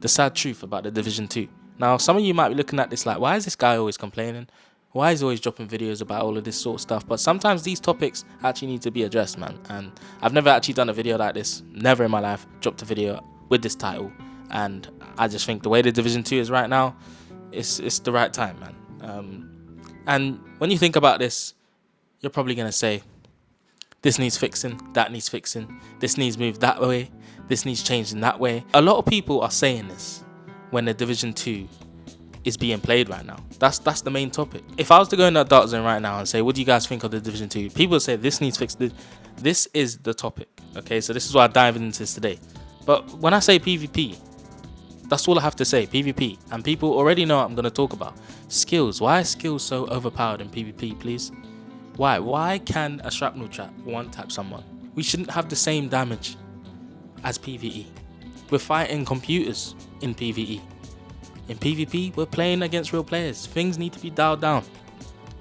the sad truth about the Division 2. Now, some of you might be looking at this like, why is this guy always complaining? Why is he always dropping videos about all of this sort of stuff? But sometimes these topics actually need to be addressed, man. And I've never actually done a video like this. Never in my life dropped a video with this title. And I just think the way the Division 2 is right now, it's the right time, man. And when you think about this, you're probably going to say, this needs fixing, that needs fixing, this needs moved that way, this needs changed in that way. A lot of people are saying this when the Division 2 is being played right now. That's the main topic. If I was to go in that dark zone right now and say, what do you guys think of the Division 2? People say this needs fixed. This is the topic. Okay, so this is why I'm diving into this today. But when I say PvP, that's all I have to say, PvP. And people already know what I'm going to talk about. Skills. Why are skills so overpowered in PvP, please? Why? Why can a shrapnel trap one-tap someone? We shouldn't have the same damage as PvE. We're fighting computers in PvE. In PvP, we're playing against real players. Things need to be dialed down.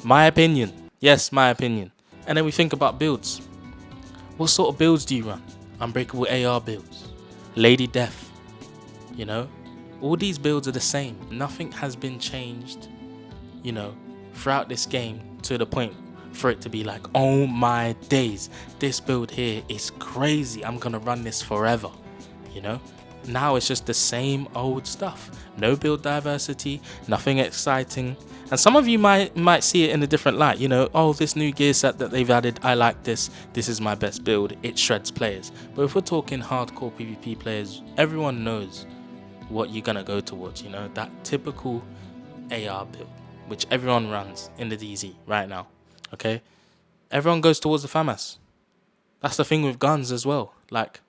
My opinion. Yes, my opinion. And then we think about builds. What sort of builds do you run? Unbreakable AR builds. Lady Death. You know? All these builds are the same. Nothing has been changed, you know, throughout this game to the point for it to be like, oh my days, this build here is crazy. I'm gonna run this forever, you know? Now it's just the same old stuff. No build diversity, nothing exciting. And some of you might see it in a different light, you know, oh, this new gear set that they've added, I like this. This is my best build. It shreds players. But if we're talking hardcore PvP players, everyone knows what you're gonna go towards, you know, that typical AR build, which everyone runs in the DZ right now. Okay, everyone goes towards the FAMAS. That's the thing with guns as well. Like,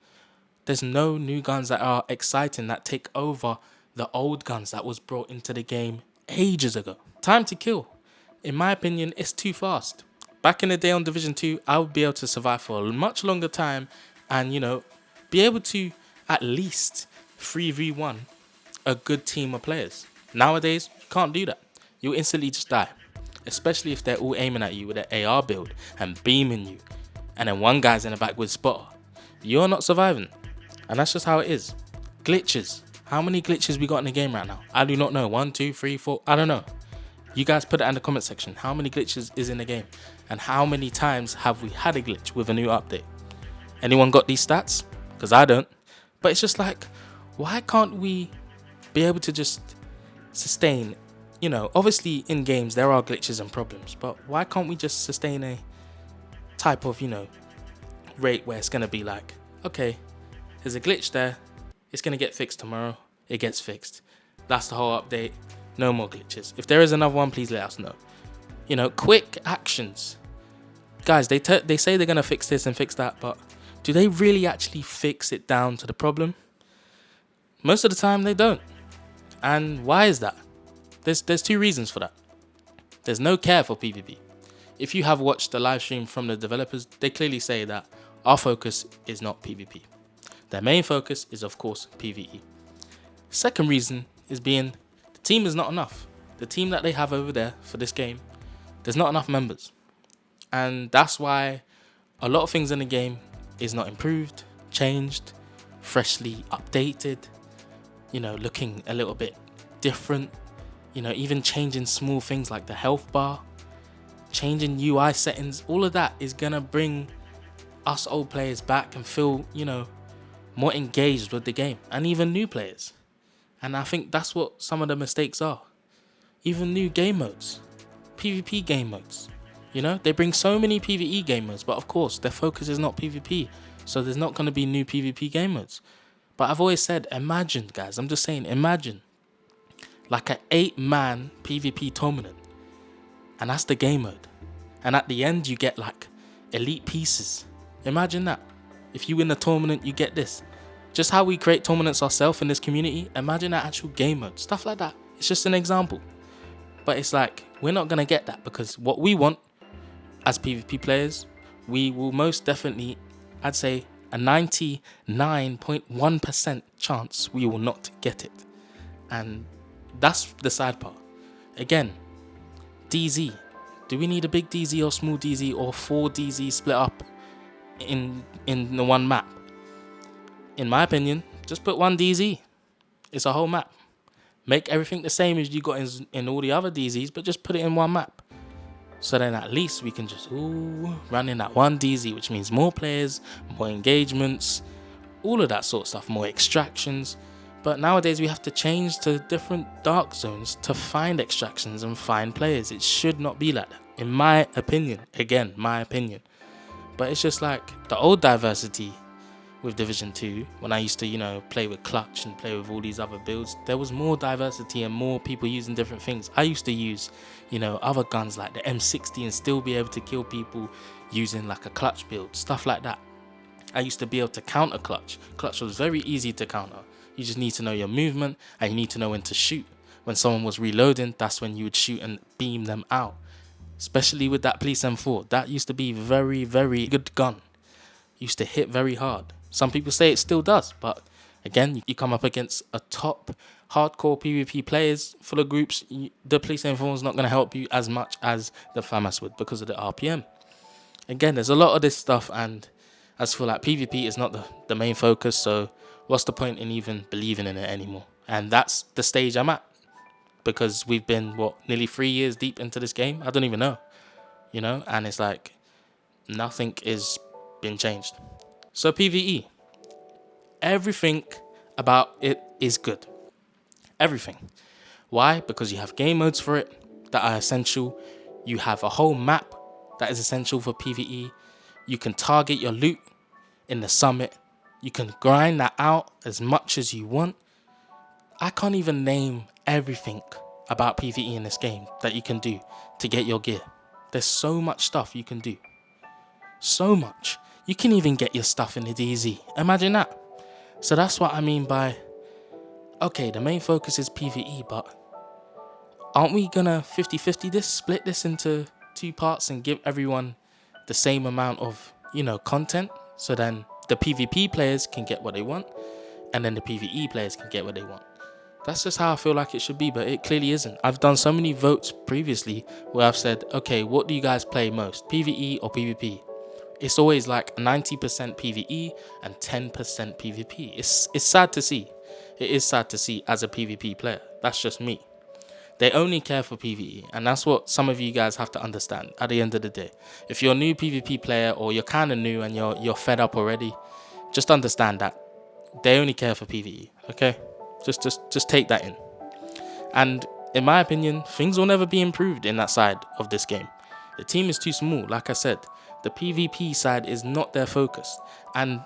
there's no new guns that are exciting that take over the old guns that was brought into the game ages ago. Time to kill, in my opinion, it's too fast. Back in the day on Division 2, I would be able to survive for a much longer time and, you know, be able to at least 3v1 a good team of players. Nowadays, you can't do that. You'll instantly just die. Especially if they're all aiming at you with an AR build and beaming you. And then one guy's in the back with spotter. You're not surviving. And that's just how it is. Glitches. How many glitches we got in the game right now? I do not know. 1, 2, 3, 4. I don't know. You guys put it in the comment section. How many glitches is in the game? And how many times have we had a glitch with a new update? Anyone got these stats? Because I don't. But it's just like, why can't we be able to just sustain, you know, obviously in games there are glitches and problems, but why can't we just sustain a type of, you know, rate where it's going to be like, okay, there's a glitch there, it's going to get fixed tomorrow, it gets fixed. That's the whole update, no more glitches. If there is another one, please let us know. You know, quick actions. Guys, they say they're going to fix this and fix that, but do they really actually fix it down to the problem? Most of the time they don't. And why is that? There's two reasons for that. There's no care for PvP. If you have watched the live stream from the developers, they clearly say that our focus is not PvP. Their main focus is, of course, PvE. Second reason is being the team is not enough. The team that they have over there for this game, there's not enough members. And that's why a lot of things in the game is not improved, changed, freshly updated, you know, looking a little bit different. You know, even changing small things like the health bar, changing UI settings, all of that is going to bring us old players back and feel, you know, more engaged with the game, and even new players. And I think that's what some of the mistakes are. Even new game modes, PvP game modes. You know, they bring so many PvE game modes, but of course their focus is not PvP. So there's not going to be new PvP game modes. But I've always said, imagine, guys, I'm just saying, imagine like an 8-man PvP tournament, and that's the game mode, and at the end you get like elite pieces. Imagine that. If you win the tournament, you get this. Just how we create tournaments ourselves in this community, imagine an actual game mode, stuff like that. It's just an example, but it's like we're not gonna get that, because what we want as PvP players, we will most definitely, I'd say a 99.1% chance we will not get it. And that's the sad part. Again, DZ. Do we need a big DZ or small DZ or 4 DZ split up in the one map? In my opinion, just put one DZ. It's a whole map. Make everything the same as you got in all the other DZs, but just put it in one map. So then at least we can just run in that one DZ, which means more players, more engagements, all of that sort of stuff, more extractions. But nowadays we have to change to different dark zones to find extractions and find players. It should not be like that, in my opinion. Again, my opinion. But it's just like the old diversity with Division 2, when I used to, play with Clutch and play with all these other builds, there was more diversity and more people using different things. I used to use, other guns like the M60 and still be able to kill people using like a Clutch build, stuff like that. I used to be able to counter Clutch. Clutch was very easy to counter. You just need to know your movement and you need to know when to shoot. When someone was reloading, that's when you would shoot and beam them out. Especially with that Police M4. That used to be very, very good gun. Used to hit very hard. Some people say it still does, but again, you come up against a top hardcore PvP players full of groups, the Police M4 is not going to help you as much as the FAMAS would because of the RPM. Again, there's a lot of this stuff, and I just feel like PvP is not the main focus, so what's the point in even believing in it anymore? And that's the stage I'm at, because we've been, nearly 3 years deep into this game? I don't even know, and it's like nothing is been changed. So PvE, everything about it is good. Everything. Why? Because you have game modes for it that are essential. You have a whole map that is essential for PvE. You can target your loot in the summit. You can grind that out as much as you want. I can't even name everything about PvE in this game that you can do to get your gear. There's so much stuff you can do. So much. You can even get your stuff in the DZ. Imagine that. So that's what I mean by, okay, the main focus is PvE, but aren't we gonna 50-50 this, split this into 2 parts and give everyone the same amount of, content? So then the PvP players can get what they want, and then the PvE players can get what they want. That's just how I feel like it should be, but it clearly isn't. I've done so many votes previously where I've said, okay, what do you guys play most, PvE or PvP? It's always like 90% PvE and 10% PvP. It's sad to see. It is sad to see as a PvP player. That's just me. They only care for PvE, and that's what some of you guys have to understand at the end of the day. If you're a new PvP player, or you're kind of new and you're fed up already, just understand that they only care for PvE, okay? Just take that in. And in my opinion, things will never be improved in that side of this game. The team is too small, like I said. The PvP side is not their focus. And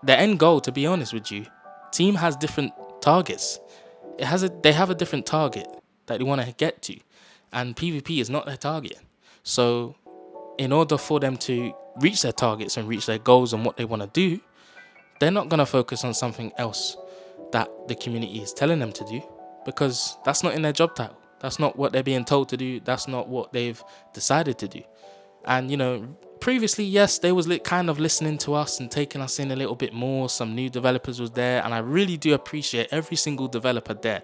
the end goal, to be honest with you, team has different targets. They have a different target that they want to get to. And PvP is not their target. So in order for them to reach their targets and reach their goals and what they want to do, they're not going to focus on something else that the community is telling them to do, because that's not in their job title. That's not what they're being told to do. That's not what they've decided to do. And, previously, yes, they was kind of listening to us and taking us in a little bit more. Some new developers was there, and I really do appreciate every single developer there.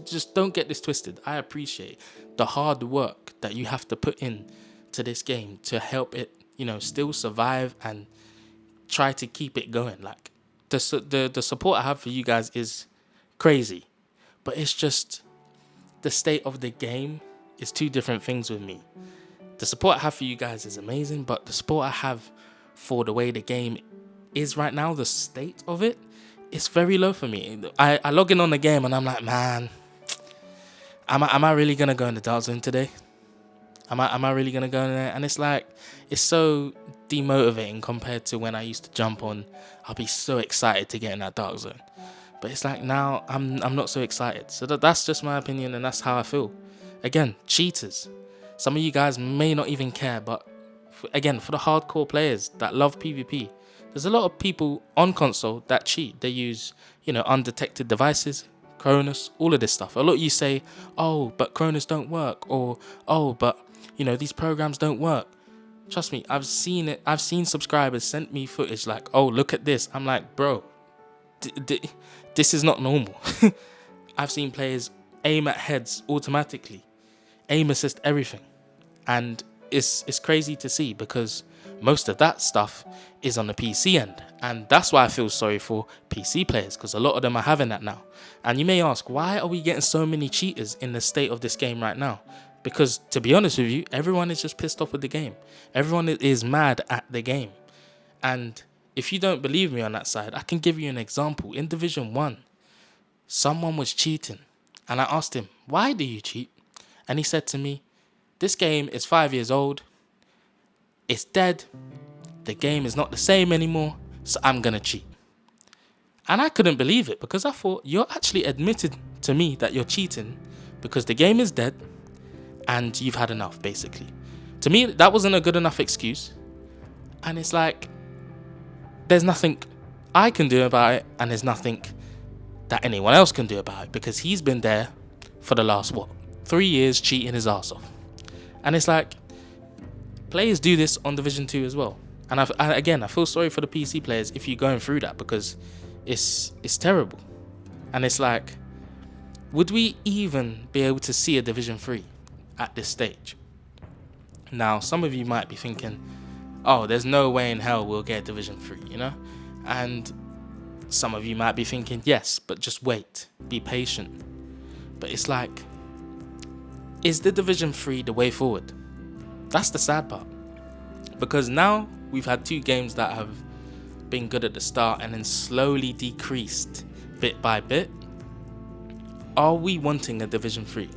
Just don't get this twisted. I appreciate the hard work that you have to put in to this game to help it, still survive and try to keep it going. Like, the support I have for you guys is crazy, but it's just the state of the game is 2 different things with me. The support I have for you guys is amazing, but the support I have for the way the game is right now, the state of it, it's very low for me. I log in on the game and I'm like, man, am I really gonna go in the dark zone today? Am I really gonna go in there? And it's like, it's so demotivating compared to when I used to jump on. I'll be so excited to get in that dark zone, but it's like now I'm not so excited. So that's just my opinion, and that's how I feel. Again, cheaters. Some of you guys may not even care, but for the hardcore players that love PvP, there's a lot of people on console that cheat. They use, undetected devices, Cronus, all of this stuff. A lot of you say, oh, but Cronus don't work, or, oh, but, these programs don't work. Trust me, I've seen it. I've seen subscribers send me footage like, oh, look at this. I'm like, bro, this is not normal. I've seen players aim at heads automatically, aim assist everything. And it's crazy to see, because most of that stuff is on the PC end, and that's why I feel sorry for PC players, because a lot of them are having that now. And you may ask, why are we getting so many cheaters in the state of this game right now? Because to be honest with you, everyone is just pissed off with the game. Everyone is mad at the game. And if you don't believe me on that side, I can give you an example. In Division 1, someone was cheating, and I asked him, why do you cheat? And he said to me, this game is 5 years old, it's dead, the game is not the same anymore, so I'm gonna cheat. And I couldn't believe it, because I thought, you're actually admitted to me that you're cheating because the game is dead and you've had enough, basically. To me, that wasn't a good enough excuse. And it's like, there's nothing I can do about it, and there's nothing that anyone else can do about it, because he's been there for the last 3 years cheating his ass off. And it's like, players do this on Division 2 as well. And I feel sorry for the PC players if you're going through that, because it's terrible. And it's like, would we even be able to see a Division 3 at this stage? Now, some of you might be thinking, oh, there's no way in hell we'll get a Division 3, you know? And some of you might be thinking, yes, but just wait, be patient. But it's like, is the Division 3 the way forward? That's the sad part. Because now we've had 2 games that have been good at the start and then slowly decreased bit by bit. Are we wanting a Division 3?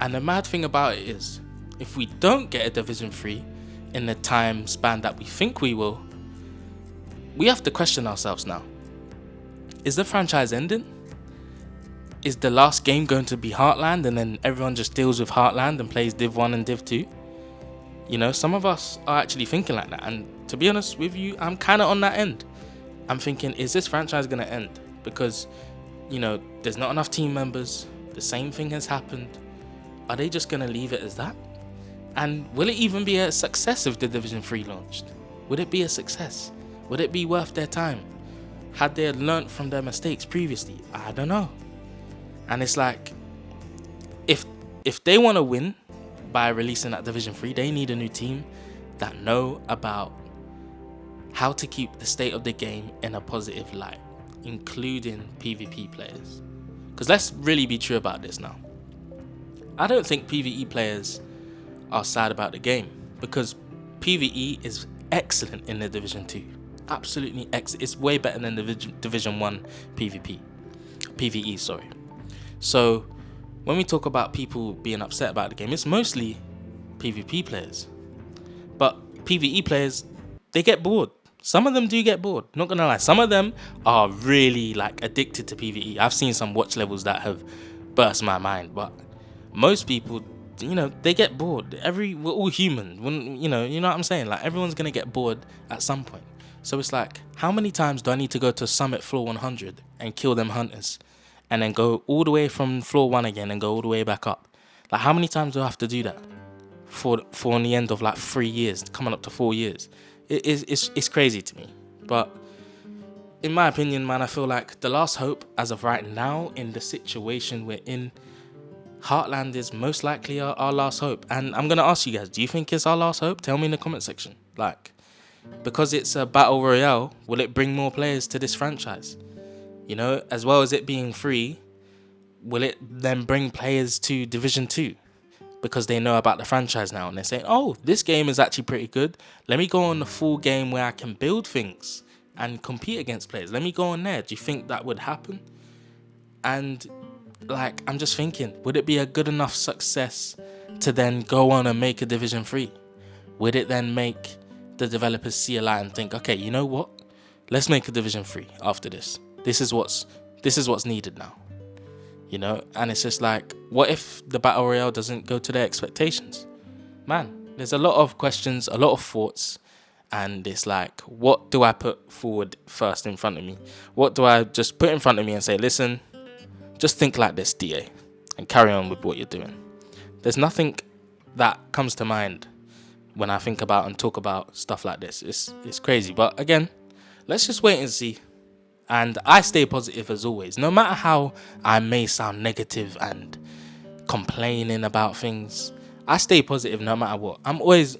And the mad thing about it is, if we don't get a Division 3 in the time span that we think we will, we have to question ourselves now. Is the franchise ending? Is the last game going to be Heartland, and then everyone just deals with Heartland and plays Div 1 and Div 2? You know, some of us are actually thinking like that. And to be honest with you, I'm kind of on that end. I'm thinking, is this franchise going to end? Because, you know, there's not enough team members. The same thing has happened. Are they just going to leave it as that? And will it even be a success if the Division 3 launched? Would it be a success? Would it be worth their time? Had they learnt from their mistakes previously? I don't know. And it's like, if they want to win by releasing that Division 3, they need a new team that know about how to keep the state of the game in a positive light, including PvP players. Because let's really be true about this now. I don't think PvE players are sad about the game, because PvE is excellent in the Division 2. Absolutely excellent. It's way better than the Division 1 PvE, sorry. So when we talk about people being upset about the game, it's mostly PvP players. But PvE players, they get bored. Some of them do get bored, not gonna lie. Some of them are really like addicted to PvE. I've seen some watch levels that have burst my mind, but most people, you know, they get bored. We're all human. You know what I'm saying? Like, everyone's gonna get bored at some point. So it's like, how many times do I need to go to Summit Floor 100 and kill them hunters, and then go all the way from Floor 1 again and go all the way back up? Like, how many times do I have to do that for in the end of like 3 years, coming up to 4 years? It's crazy to me. But in my opinion, man, I feel like the last hope as of right now, in the situation we're in, Heartland is most likely our last hope. And I'm gonna ask you guys, do you think it's our last hope? Tell me in the comment section. Like, because it's a battle royale, will it bring more players to this franchise? You know, as well as it being free, will it then bring players to Division 2? Because they know about the franchise now, and they're saying, oh, this game is actually pretty good. Let me go on the full game where I can build things and compete against players. Let me go on there. Do you think that would happen? And like, I'm just thinking, would it be a good enough success to then go on and make a Division 3? Would it then make the developers see a light and think, okay, you know what? Let's make a Division 3 after this. This is what's needed now. You know, and it's just like, what if the Battle Royale doesn't go to their expectations? Man, there's a lot of questions, a lot of thoughts, and it's like, what do I put forward first in front of me? What do I just put in front of me and say, listen, just think like this, DA, and carry on with what you're doing? There's nothing that comes to mind when I think about and talk about stuff like this. It's crazy. But again, let's just wait and see. And I stay positive as always. No matter how I may sound negative and complaining about things, I stay positive no matter what. I'm always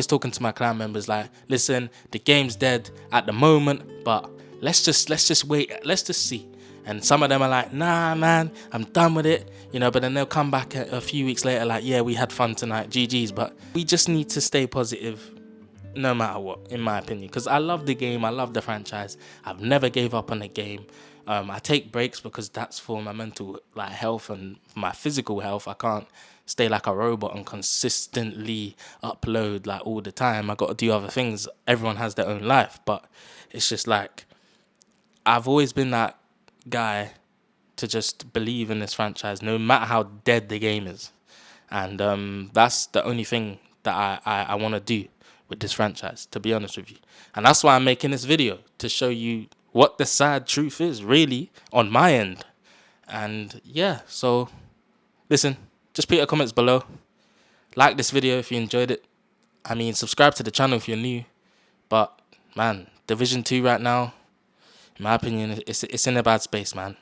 talking to my clan members like, listen, the game's dead at the moment, but let's just wait, let's just see. And some of them are like, nah, man, I'm done with it, you know. But then they'll come back a few weeks later like, yeah, we had fun tonight, GG's. But we just need to stay positive no matter what, in my opinion, because I love the game, I love the franchise. I've never gave up on the game. I take breaks because that's for my mental like health and my physical health. I can't stay like a robot and consistently upload like all the time. I got to do other things. Everyone has their own life, but it's just like I've always been that guy to just believe in this franchise no matter how dead the game is. And that's the only thing that I want to do with this franchise, to be honest with you. And that's why I'm making this video, to show you what the sad truth is really on my end. And yeah, so listen, just put your comments below. Like this video if you enjoyed it. I mean, subscribe to the channel if you're new. But man, Division 2 right now, in my opinion, it's in a bad space, man.